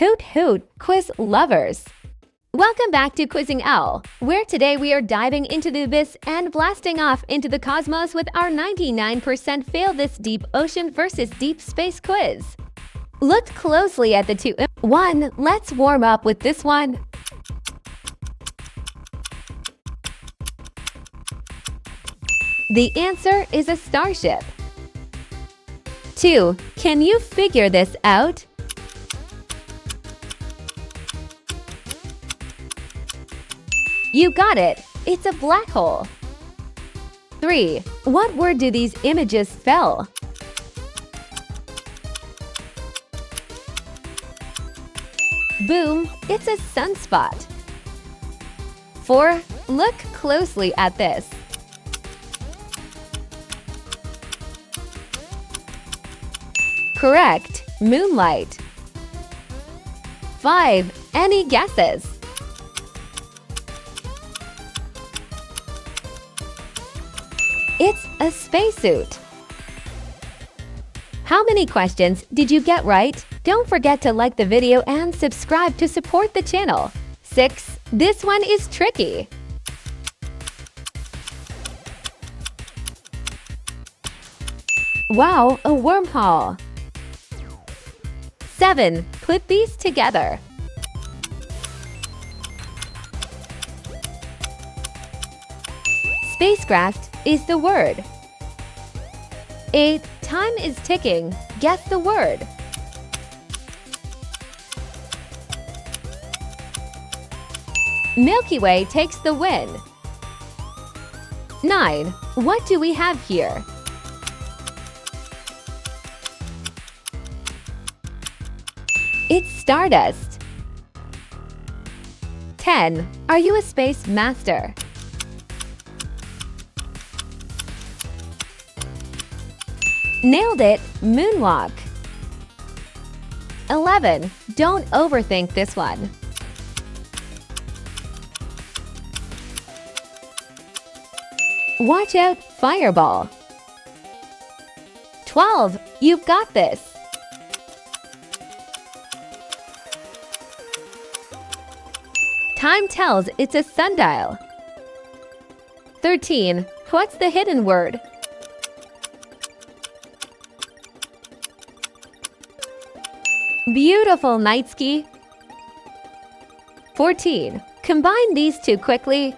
Hoot hoot, quiz lovers! Welcome back to Quizzing Owl, where today we are diving into the abyss and blasting off into the cosmos with our 99% fail this deep ocean versus deep space quiz. Look closely at the two. Let's warm up with this one. The answer is a starship. 2. Can you figure this out? You got it! It's a black hole. 3. What word do these images spell? Boom! It's a sunspot. 4. Look closely at this. Correct! Moonlight. 5. Any guesses? It's a spacesuit. How many questions did you get right? Don't forget to like the video and subscribe to support the channel. 6. This one is tricky. Wow, a wormhole. 7. Put these together. Spacecraft is the word. 8. Time is ticking. Guess the word. Milky Way takes the win. 9. What do we have here? It's stardust. 10. Are you a space master? Nailed it! Moonwalk. 11. Don't overthink this one. Watch out, fireball. 12. You've got this. Time tells it's a sundial. 13. What's the hidden word? Beautiful night ski. 14. Combine these two quickly.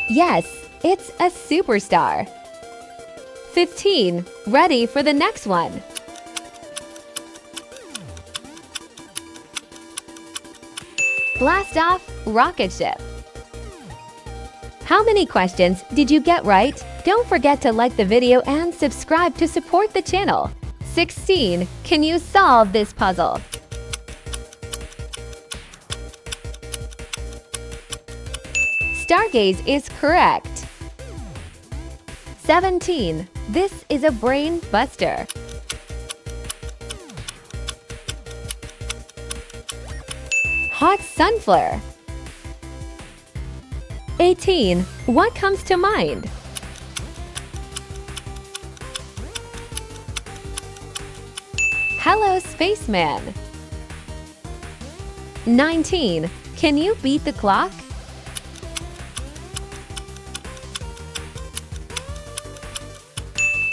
Yes, it's a superstar. 15. Ready for the next one. Blast off, rocket ship. How many questions did you get right? Don't forget to like the video and subscribe to support the channel. 16. Can you solve this puzzle? Stargaze is correct. 17. This is a brain buster. Hot sun flare. 18. What comes to mind? Hello, spaceman. 19. Can you beat the clock?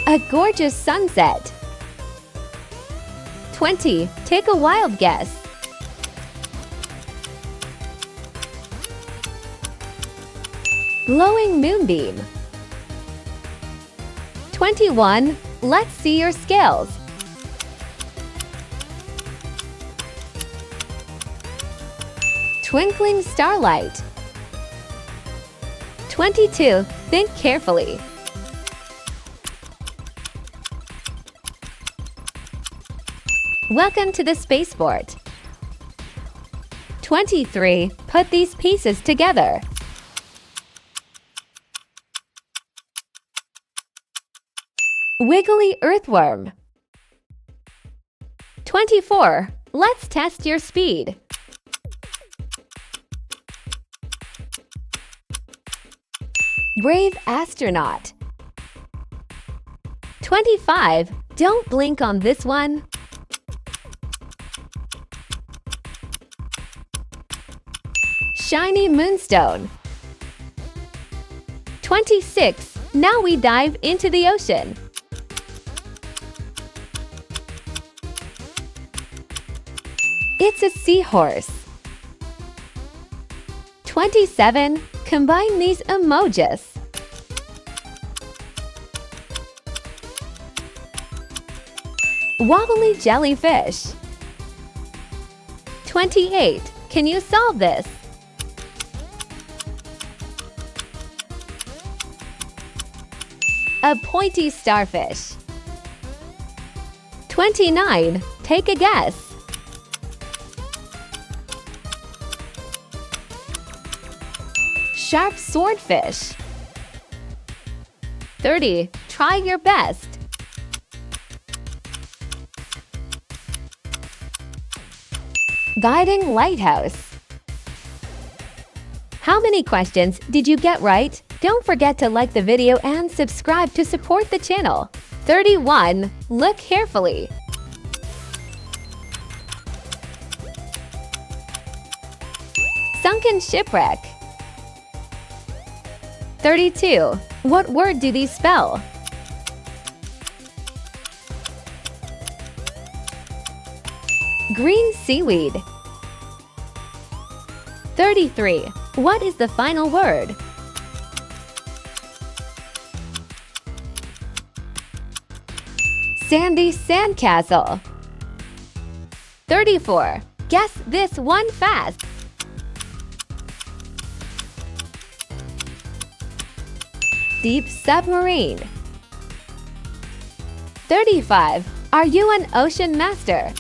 A gorgeous sunset. 20. Take a wild guess. Glowing moonbeam. 21. Let's see your skills. Twinkling starlight. 22. Think carefully. Welcome to the spaceport. 23. Put these pieces together. Wiggly earthworm. 24. Let's test your speed. Brave astronaut. 25. Don't blink on this one. Shiny moonstone. 26. Now we dive into the ocean. It's a seahorse. 27. Combine these emojis. Wobbly jellyfish. 28. Can you solve this? A pointy starfish. 29. Take a guess. Sharp swordfish. 30. Try your best. Guiding lighthouse. How many questions did you get right? Don't forget to like the video and subscribe to support the channel. 31. Look carefully. Sunken shipwreck. 32. What word do these spell? Green seaweed. 33. What is the final word? Sandy sandcastle. 34. Guess this one fast. Deep submarine. 35. Are you an ocean master?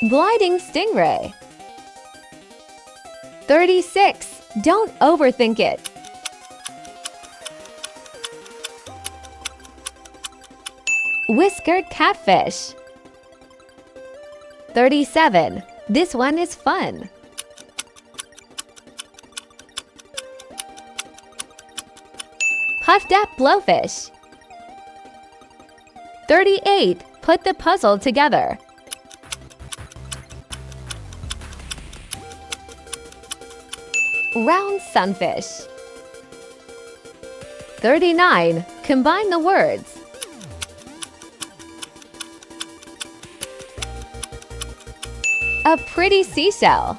Gliding stingray. 36. Don't overthink it. Whiskered catfish. 37. This one is fun. Puffed up blowfish. 38. Put the puzzle together. Round sunfish. 39. Combine the words. A pretty seashell.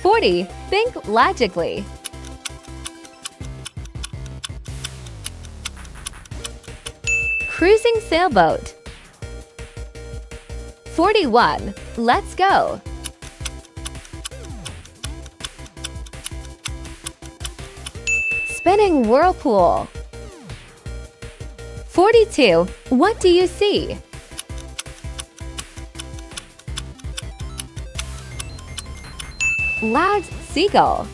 40. Think logically. Cruising sailboat. 41. Let's go. Spinning whirlpool. 42. What do you see? Loud seagull.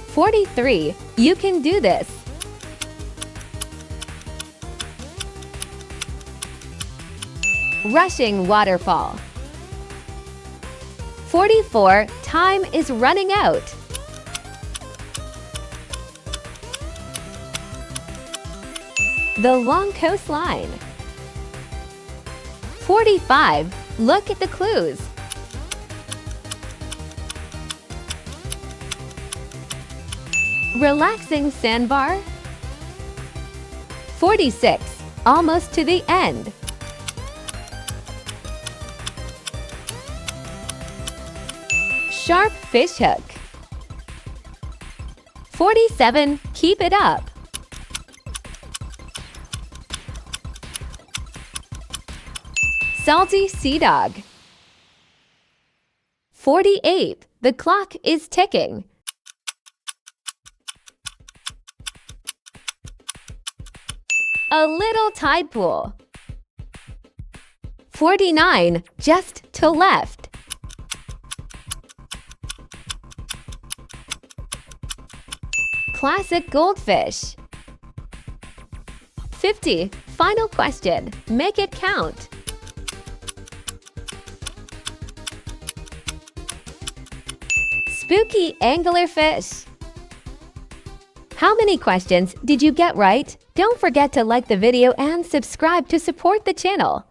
43. You can do this. Rushing waterfall. 44. Time is running out. The long coastline. 45. Look at the clues. Relaxing sandbar. 46. Almost to the end. Sharp fishhook. 47. Keep it up. Salty sea dog. 48. The clock is ticking. A little tide pool. 49. Just to left. Classic goldfish. 50. Final question. Make it count. Spooky anglerfish. How many questions did you get right? Don't forget to like the video and subscribe to support the channel.